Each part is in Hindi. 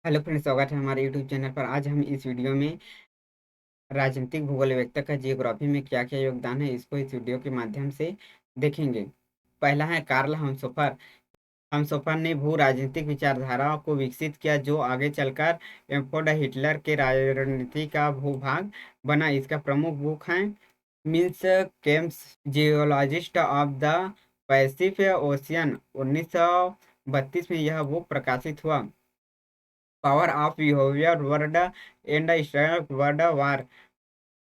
हेलो फ्रेंड्स, स्वागत है हमारे यूट्यूब चैनल पर। आज हम इस वीडियो में राजनीतिक भूगोल व्यवस्था का जियोग्राफी में क्या क्या योगदान है, इसको इस वीडियो के माध्यम से देखेंगे। पहला है कार्ल हमसोफर। हमसोफर ने भू राजनीतिक विचारधारा को विकसित किया, जो आगे चलकर एडोल्फ हिटलर के राजनीति का भूभाग बना। इसका प्रमुख बुक है mills Kemps, geologist of the Pacific ocean. 1932 में यह बुक प्रकाशित हुआ। Power of behaviour world and structure world war.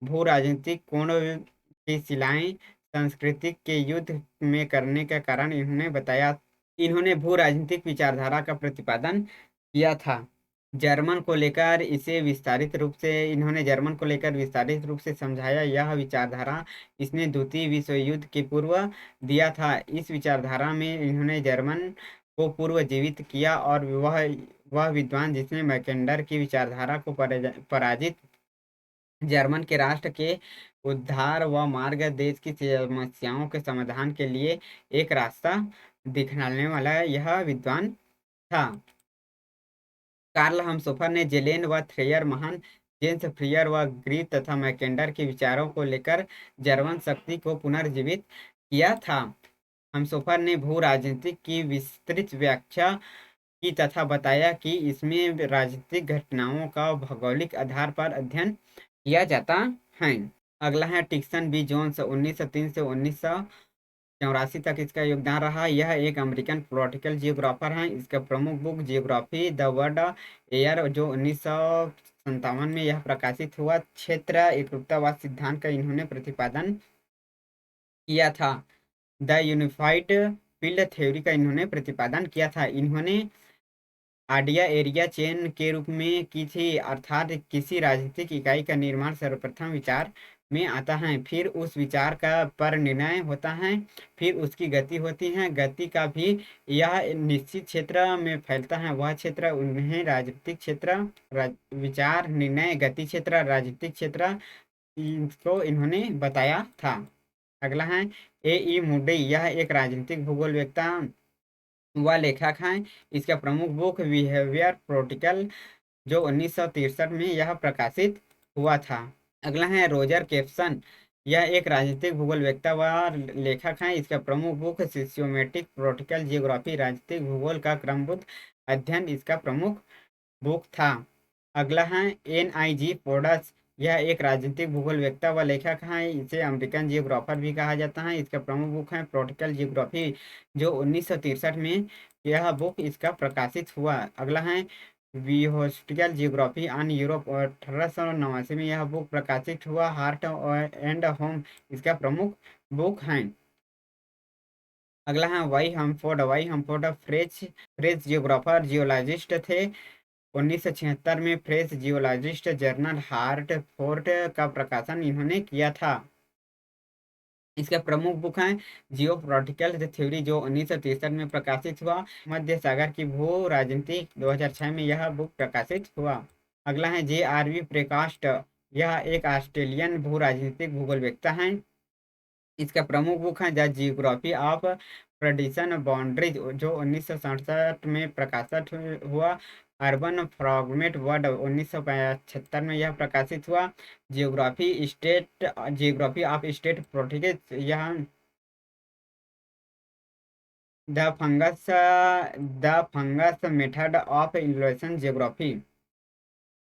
भू राजनीतिक कोण की सिलाएं सांस्कृतिक के युद्ध में करने का कारण इन्होंने बताया। इन्होंने भू राजनीतिक विचारधारा का प्रतिपादन किया था। जर्मन को लेकर इसे विस्तारित रूप से इन्होंने जर्मन को लेकर विस्तारित रूप से समझाया। यह विचारधारा इसने द्वितीय विश्व युद्ध के पूर्व दिया था। इस विचारधारा में इन्होंने जर्मन को पूर्व जीवित किया, और वह विद्वान जिसने मैकेंडर की विचारधारा को पराजित जर्मन के राष्ट्र के उद्धार व मार्ग, देश की समस्याओं के समाधान के लिए एक रास्ता दिखलाने वाला यह विद्वान था। कार्ल हमसोफर ने जेलेन व थ्रेयर, महान जेम्स फ्रियर व ग्रीव तथा मैकेंडर के विचारों को लेकर जर्मन शक्ति को पुनर्जीवित किया था। हमसोफर ने भू राजनीतिक की विस्तृत व्याख्या की तथा बताया कि इसमें राजनीतिक घटनाओं का भौगोलिक आधार पर अध्ययन किया जाता है। अगला है टिक्सन बी जोन्स। 1903 से 1984 तक इसका योगदान रहा। यह एक अमेरिकन पॉलिटिकल जियोग्राफर है। इसका प्रमुख book geography the world air, जो 1957 में यह प्रकाशित हुआ। क्षेत्र एकरूपतावाद सिद्धांत का इन्होंने प्रतिपादन किया था। द यूनिफाइड फील्ड थ्योरी का इन्होंने प्रतिपादन किया था। इन्होंने आइडिया एरिया चेन के रूप में की थी, अर्थात किसी राजनीतिक इकाई का निर्माण सर्वप्रथम विचार में आता है, फिर उस विचार का पर निर्णय होता है, फिर उसकी गति होती है। गति का भी यह निश्चित क्षेत्र में फैलता है। वह क्षेत्र उन्हें राजनीतिक क्षेत्र, विचार, निर्णय, गति क्षेत्र, राजनीतिक क्षेत्र, इसको इन्होंने बताया था। अगला है ए ई मुडे। यह एक राजनीतिक भूगोलवेत्ता व लेखक हैं। इसका प्रमुख बुक बिहेवियर प्रोटिकल, जो 1963 में यह प्रकाशित हुआ था। अगला है रोजर केप्सन। यह एक राजनीतिक भूगोलवेत्ता व लेखक हैं। इसका प्रमुख बुक सिस्टमैटिक प्रोटिकल जियोग्राफी, राजनीतिक भूगोल का क्रमबद्ध अध्ययन, इसका प्रमुख बुक था। अगला है एन आई जी पोडस। यह एक राजनीतिक भूगोलवेत्ता व लेखक है। इसे अमेरिकन जियोग्राफर भी कहा जाता है। इसका प्रमुख बुक है प्रोटिकल जियोग्राफी, जो 1963 में यह बुक इसका प्रकाशित हुआ। अगला है विहोस्टिकल जियोग्राफी ऑन यूरोप, और 1889 में यह बुक प्रकाशित हुआ। हार्ट एंड होम इसका प्रमुख बुक है। अगला है Y Humford. Y Humford French geographer geologist थे। 1976 में फ्रेंच जियोलॉजिस्ट जर्नल हार्टफोर्ड का प्रकाशन इन्होंने किया था। इसका प्रमुख बुक है जियोपॉलिटिकल थ्योरी, जो 1963 में प्रकाशित हुआ। मध्य सागर की भू राजनीति, 2006 में यह बुक प्रकाशित हुआ। अगला है जे आर वी प्रेकास्ट। यह एक ऑस्ट्रेलियन भू राजनीतिक भूगोलवेत्ता है। इसका प्रमुख बुक है the geography of tradition boundaries, जो 1967 में प्रकाशित हुआ। अर्बन फ्रैगमेंट वर्ड, 1975 में यह प्रकाशित हुआ। जियोग्राफी ऑफ स्टेट प्रोटेक्ट, यह the fungus method of evolution geography.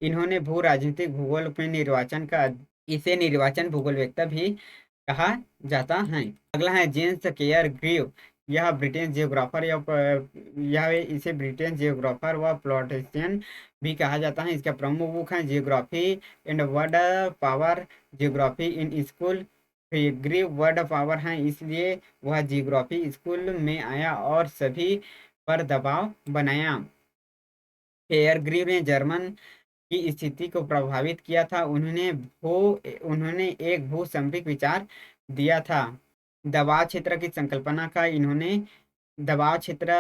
इन्होंने भू राजनीतिक भूगोल में निर्वाचन का इसे निर्वाचन भूगोलवेत्ता भी कहा जाता है। अगला है जेम्स केयर ग्रीव। यह ब्रिटेन जियोग्राफर या यह इसे ब्रिटेन जियोग्राफर व प्लॉटिशियन भी कहा जाता है। इसका प्रमुख बुक है geography and world power, geography in school. ग्रीव वर्ल्ड पावर है, इसलिए वह जियोग्राफी स्कूल में आया और सभी पर दबाव बनाया। फेयर ग्रीव ने जर्मन की स्थिति को प्रभावित किया था। उन्होंने एक भू संबंधित विचार दिया था। दबाव क्षेत्र की संकल्पना का इन्होंने दबाव क्षेत्र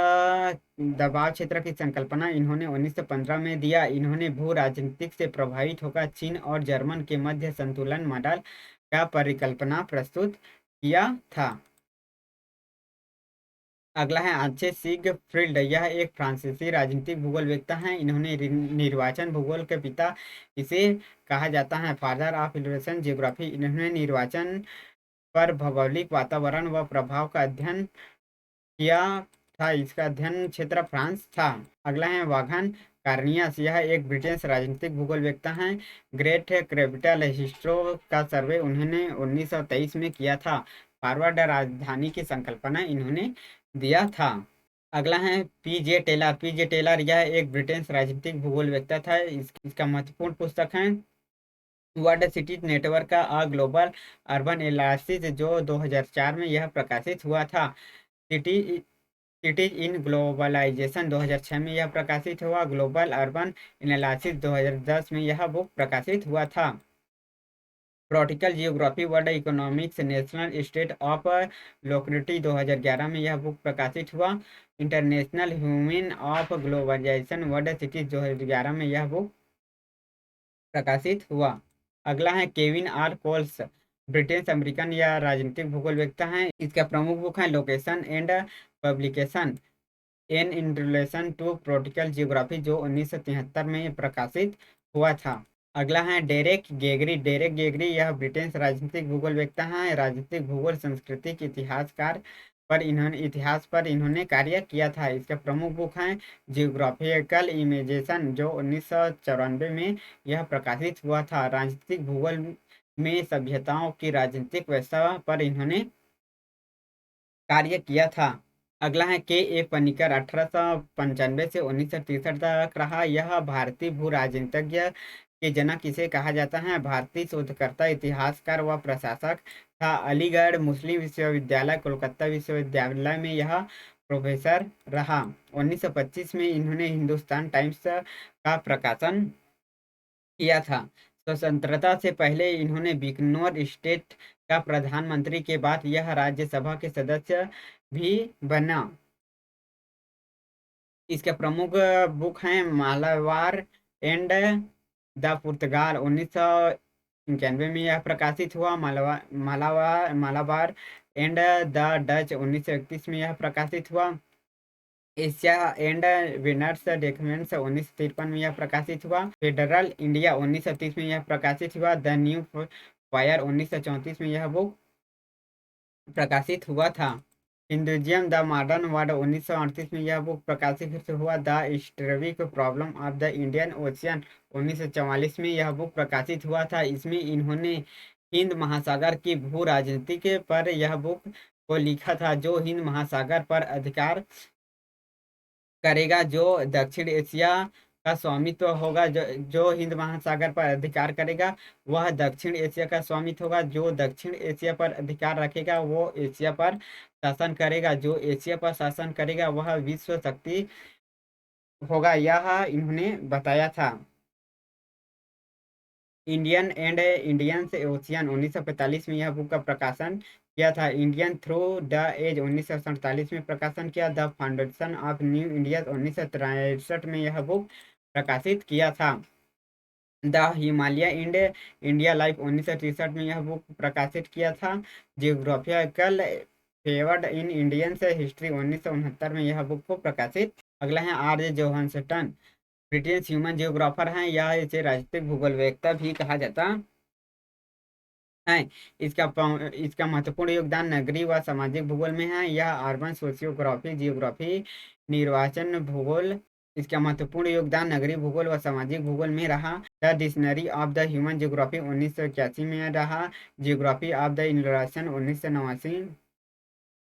दबाव क्षेत्र की संकल्पना इन्होंने 1915 में दिया। इन्होंने भू राजनीतिक से प्रभावित होकर चीन और जर्मन के मध्य संतुलन मॉडल का परिकल्पना प्रस्तुत किया था। अगला है आचे सिगफ्रील्ड। यह एक फ्रांसीसी राजनीतिक भूगोलवेत्ता हैं। इन्होंने निर्वाचन भूगोल के पिता इसे कहा जाता है, फादर ऑफ इलस्ट्रेशन जियोग्राफी। इन्होंने निर्वाचन पर भौगोलिक वातावरण व प्रभाव का अध्ययन किया था। इसका अध्ययन क्षेत्र फ्रांस था। अगला है वाघन कार्नियस। यह एक ब्रिटिश राजनीतिक भूगोलवेत्ता हैं। ग्रेट कैपिटल हिस्ट्रो का सर्वे उन्होंने 1923 में किया था। फॉरवर्ड राजधानी की संकल्पना इन्होंने दिया था। अगला है पीजे टेलर। पीजे टेलर यह एक ब्रिटिश राजनीतिक भूगोलवेत्ता था। इसका महत्वपूर्ण पुस्तक है वर्ल्ड सिटीज नेटवर्क का अ ग्लोबल अर्बन एनालिसिस, जो 2004 में यह प्रकाशित हुआ था। सिटी सिटीज इन ग्लोबलाइजेशन 2006 में यह प्रकाशित हुआ। ग्लोबल अर्बन एनालिसिस 2010 में यह बुक प्रकाशित हुआ था। Practical geography world economics national state of locality 2011 में यह बुक प्रकाशित हुआ। International human of globalisation world cities 2011 में यह बुक प्रकाशित हुआ। अगला है Kevin R Coles. British American या राजनीतिक भूगोलवेत्ता हैं। इसका प्रमुख बुक है location and publication in relation to practical geography, जो 1973 में प्रकाशित हुआ था। अगला है डेरेक गेगरी। डेरेक गेगरी यह ब्रिटिश राजनीतिक भूगोलवेत्ता हैं। राजनीतिक भूगोल सांस्कृतिक इतिहास पर इन्होंने कार्य किया था। इसका प्रमुख बुक है जियोग्राफिकल इमेजेशन, जो 1994 में यह प्रकाशित हुआ था। राजनीतिक भूगोल में सभ्यताओं की राजनीतिक व्यवस्था पर इन्होंने कार्य किया था। अगला है के ए पनिकर। 1895 से 1963 तक रहा। यह भारतीय भू राजनीतिज्ञ के जनक इसे कहा जाता है। भारतीय शोधकर्ता, इतिहासकार व प्रशासक था। अलीगढ़ मुस्लिम विश्वविद्यालय, कोलकाता विश्वविद्यालय में यह प्रोफेसर रहा। 1925 में इन्होंने हिंदुस्तान टाइम्स का प्रकाशन किया था। स्वतंत्रता से पहले इन्होंने बीकानेर स्टेट का प्रधानमंत्री के बाद यह राज्यसभा के सदस्य भी बना। इसके प्रमुख बुक हैं मालाबार एंड द पुर्तगाल, 1991 में यह प्रकाशित हुआ। मालाबार एंड द डच 1931 में यह प्रकाशित हुआ। एशिया एंड विनर्स डॉक्यूमेंट्स 1953 में यह प्रकाशित हुआ। फेडरल इंडिया 1930 में यह प्रकाशित हुआ। द न्यू फायर 1934 में यह बुक प्रकाशित हुआ था। हिंदुइज्म द मॉडर्न वर्ल्ड 1938 में यह बुक प्रकाशित हुआ। The historic problem of the Indian ocean 1944 में यह बुक प्रकाशित हुआ था। इसमें इन्होंने हिंद महासागर की भू राजनीति के पर यह बुक को लिखा था। जो हिंद महासागर पर अधिकार करेगा, जो दक्षिण एशिया का स्वामित्व होगा, जो हिंद महासागर पर अधिकार करेगा वह दक्षिण एशिया का स्वामित्व होगा। जो दक्षिण एशिया पर अधिकार रखेगा वो एशिया पर शासन करेगा। जो एशिया पर शासन करेगा वह विश्व शक्ति होगा, यह इन्होंने बताया था। इंडियन एंड इंडियंस ओशियन 1945 में यह बुक का प्रकाशन किया था। इंडियन थ्रू द एज 1947 में प्रकाशन किया। The foundation of New India 1963 में यह बुक प्रकाशित किया था। The Himalaya in India life 1963 में यह बुक प्रकाशित किया था। Geographical favoured in Indians history 1969 में यह बुक को प्रकाशित। अगला है R Johnston. British human geographer हैं। यह इसे राजनीतिक भूगोलवेत्ता भी कहा जाता है। इसका महत्वपूर्ण योगदान नगरीय व सामाजिक भूगोल में है। यह अर्बन सोशियोग्राफी, जियोग्राफी, निर्वाचन भूगोल। इसका महत्वपूर्ण योगदान नगरीय भूगोल व सामाजिक भूगोल में रहा। The dictionary of the human geography 1981 में रहा। जियोग्राफी ऑफ द इंडियन 1989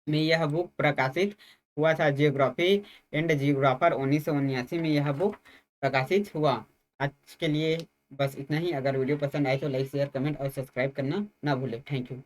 में यह बुक प्रकाशित हुआ था। जियोग्राफी एंड जियोग्राफर 1979 में यह बुक प्रकाशित हुआ। आज के लिए बस इतना ही। अगर वीडियो पसंद आए तो लाइक शेयर कमेंट और सब्सक्राइब करना ना भूलें। Thank you.